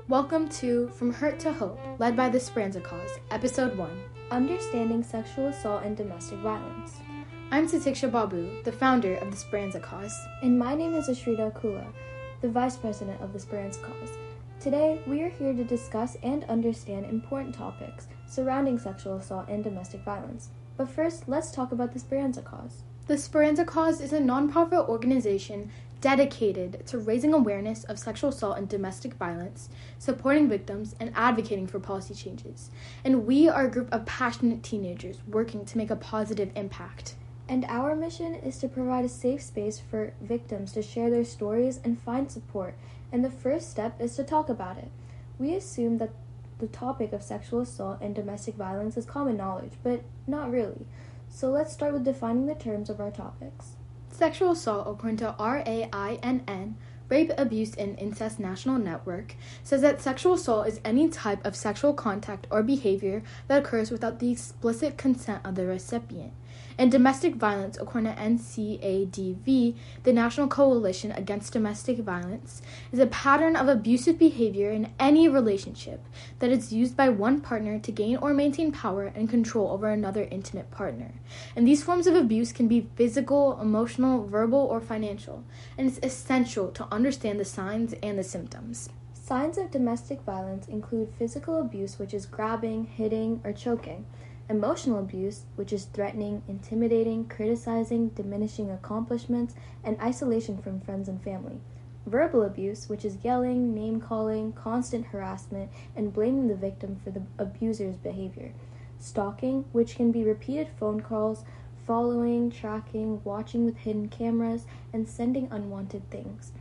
Welcome to From Hurt to Hope, led by the Speranza Cause, Episode 1. Understanding Sexual Assault and Domestic Violence. I'm Titiksha Babu, the founder of the Speranza Cause. And my name is Ashrita Akula, the Vice President of the Speranza Cause. Today, we are here to discuss and understand important topics surrounding sexual assault and domestic violence. But first, let's talk about the Speranza Cause. The Speranza Cause is a nonprofit organization dedicated to raising awareness of sexual assault and domestic violence, supporting victims, and advocating for policy changes. And we are a group of passionate teenagers working to make a positive impact. And our mission is to provide a safe space for victims to share their stories and find support. And the first step is to talk about it. We assume that the topic of sexual assault and domestic violence is common knowledge, but not really. So let's start with defining the terms of our topics. Sexual assault, according to RAINN, Rape, Abuse, and Incest National Network, says that sexual assault is any type of sexual contact or behavior that occurs without the explicit consent of the recipient. And domestic violence, according to NCADV, the National Coalition Against Domestic Violence, is a pattern of abusive behavior in any relationship that is used by one partner to gain or maintain power and control over another intimate partner. And these forms of abuse can be physical, emotional, verbal, or financial. And it's essential to understand the signs and the symptoms. Signs of domestic violence include physical abuse, which is grabbing, hitting, or choking. Emotional abuse, which is threatening, intimidating, criticizing, diminishing accomplishments, and isolation from friends and family. Verbal abuse, which is yelling, name-calling, constant harassment, and blaming the victim for the abuser's behavior. Stalking, which can be repeated phone calls, following, tracking, watching with hidden cameras, and sending unwanted things.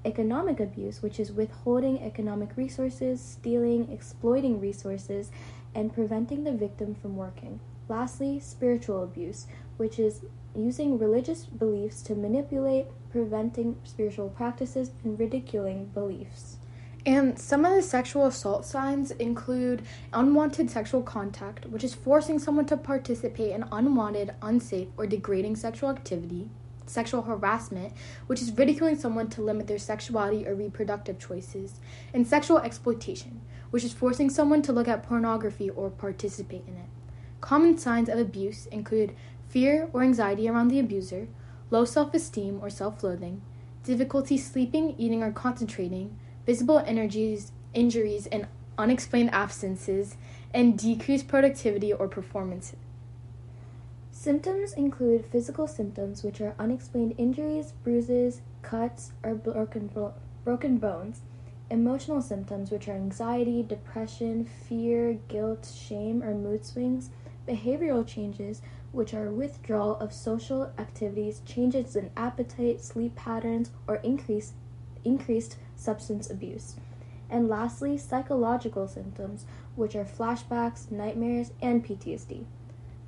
Economic abuse, which is withholding economic resources, stealing, exploiting resources, and preventing the victim from working. Lastly, spiritual abuse, which is using religious beliefs to manipulate, preventing spiritual practices, and ridiculing beliefs. And some of the sexual assault signs include unwanted sexual contact, which is forcing someone to participate in unwanted, unsafe, or degrading sexual activity. Sexual harassment, which is ridiculing someone to limit their sexuality or reproductive choices. And sexual exploitation, which is forcing someone to look at pornography or participate in it. Common signs of abuse include fear or anxiety around the abuser, low self-esteem or self-loathing, difficulty sleeping, eating, or concentrating, visible injuries and unexplained absences, and decreased productivity or performance. Symptoms include physical symptoms, which are unexplained injuries, bruises, cuts, or broken bones. Emotional symptoms, which are anxiety, depression, fear, guilt, shame, or mood swings. Behavioral changes, which are withdrawal of social activities, changes in appetite, sleep patterns, or increased substance abuse. And lastly, psychological symptoms, which are flashbacks, nightmares, and PTSD.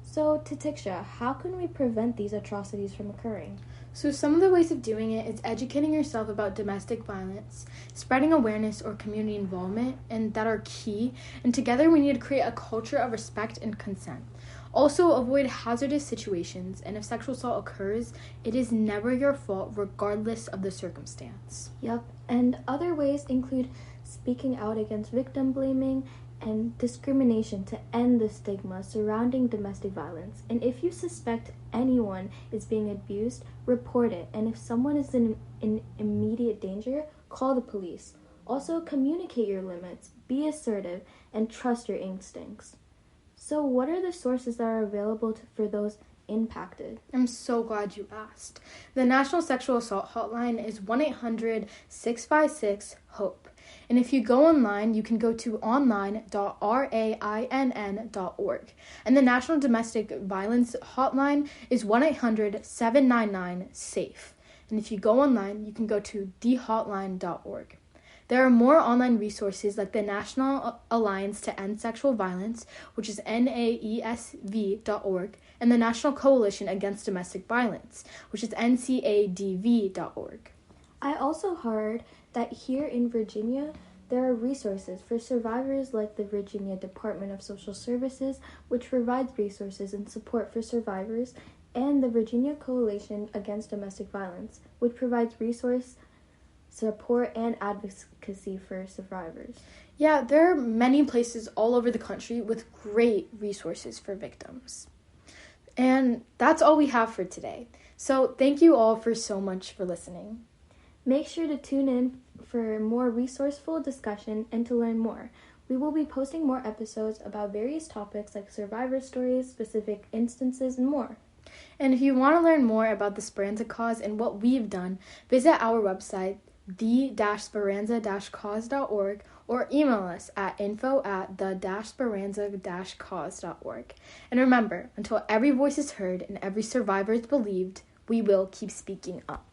So, Titiksha, how can we prevent these atrocities from occurring? So some of the ways of doing it is educating yourself about domestic violence, spreading awareness or community involvement, and that are key. And together we need to create a culture of respect and consent. Also, avoid hazardous situations, and if sexual assault occurs, it is never your fault regardless of the circumstance. Yep, and other ways include speaking out against victim blaming and discrimination to end the stigma surrounding domestic violence. And if you suspect anyone is being abused, report it. And if someone is in immediate danger, call the police. Also, communicate your limits, be assertive, and trust your instincts. So what are the sources that are available for those impacted? I'm so glad you asked. The National Sexual Assault Hotline is 1-800-656-HOPE. And if you go online, you can go to online.rainn.org. And the National Domestic Violence Hotline is 1-800-799-SAFE. And if you go online, you can go to thehotline.org. There are more online resources like the National Alliance to End Sexual Violence, which is naesv.org, and the National Coalition Against Domestic Violence, which is ncadv.org. I also heard that here in Virginia, there are resources for survivors like the Virginia Department of Social Services, which provides resources and support for survivors, and the Virginia Coalition Against Domestic Violence, which provides resources support and advocacy for survivors. Yeah, there are many places all over the country with great resources for victims. And that's all we have for today. So thank you all for so much for listening. Make sure to tune in for more resourceful discussion and to learn more. We will be posting more episodes about various topics like survivor stories, specific instances, and more. And if you want to learn more about the Speranza Cause and what we've done, visit our website, the-speranza-cause.org, or email us at info@the-speranza-cause.org. And remember, until every voice is heard and every survivor is believed, we will keep speaking up.